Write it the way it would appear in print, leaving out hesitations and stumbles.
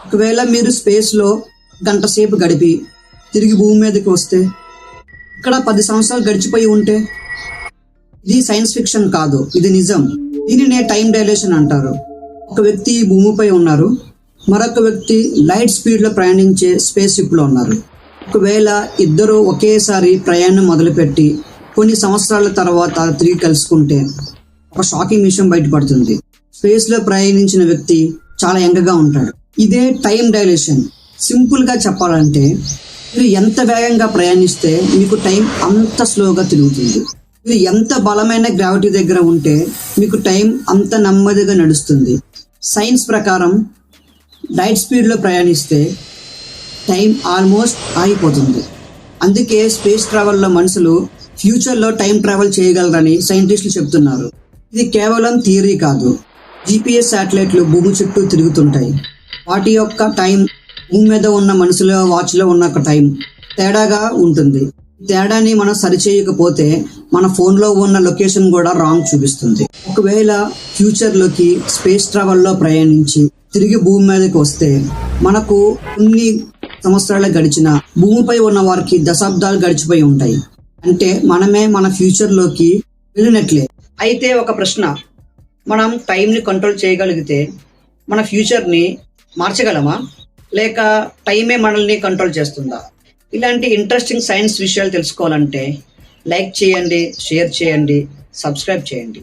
ఒకవేళ మీరు స్పేస్లో గంట సేపు గడిపి తిరిగి భూమి మీదకి వస్తే ఇక్కడ 10 సంవత్సరాలు గడిచిపోయి ఉంటే? ఇది సైన్స్ ఫిక్షన్ కాదు, ఇది నిజం. దీనినే టైం డైలేషన్ అంటారు. ఒక వ్యక్తి భూమిపై ఉన్నారు, మరొక వ్యక్తి లైట్ స్పీడ్లో ప్రయాణించే స్పేస్ షిప్లో ఉన్నారు. ఒకవేళ ఇద్దరు ఒకేసారి ప్రయాణం మొదలుపెట్టి కొన్ని సంవత్సరాల తర్వాత తిరిగి కలుసుకుంటే ఒక షాకింగ్ విషయం బయటపడుతుంది. స్పేస్లో ప్రయాణించిన వ్యక్తి చాలా యంగ్గా ఉంటాడు. ఇదే టైం డైలేషన్. సింపుల్గా చెప్పాలంటే మీరు ఎంత వేగంగా ప్రయాణిస్తే మీకు టైం అంత స్లోగా తిరుగుతుంది. మీరు ఎంత బలమైన గ్రావిటీ దగ్గర ఉంటే మీకు టైం అంత నెమ్మదిగా నడుస్తుంది. సైన్స్ ప్రకారం లైట్ స్పీడ్లో ప్రయాణిస్తే టైం ఆల్మోస్ట్ ఆగిపోతుంది. అందుకే స్పేస్ ట్రావెల్లో మనుషులు ఫ్యూచర్లో టైం ట్రావెల్ చేయగలరని సైంటిస్టులు చెప్తున్నారు. ఇది కేవలం థియరీ కాదు. GPS శాటిలైట్లు భూమి చుట్టూ తిరుగుతుంటాయి. వాటి యొక్క టైం భూమి మీద ఉన్న మనుషుల వాచ్లో ఉన్న ఒక టైం తేడాగా ఉంటుంది. తేడాని మనం సరిచేయకపోతే మన ఫోన్లో ఉన్న లొకేషన్ కూడా రాంగ్ చూపిస్తుంది. ఒకవేళ ఫ్యూచర్లోకి స్పేస్ ట్రావెల్లో ప్రయాణించి తిరిగి భూమి మీదకి వస్తే మనకు కొన్ని సంవత్సరాలు గడిచిన భూమిపై ఉన్న వారికి దశాబ్దాలు గడిచిపోయి ఉంటాయి. అంటే మనమే మన ఫ్యూచర్లోకి వెళ్ళినట్లే. అయితే ఒక ప్రశ్న, మనం టైంని కంట్రోల్ చేయగలిగితే మన ఫ్యూచర్ని మార్చగలమా, లేక టైమే మనల్ని కంట్రోల్ చేస్తుందా? ఇలాంటి ఇంట్రెస్టింగ్ సైన్స్ విషయాలు తెలుసుకోవాలంటే లైక్ చేయండి, షేర్ చేయండి, సబ్స్క్రైబ్ చేయండి.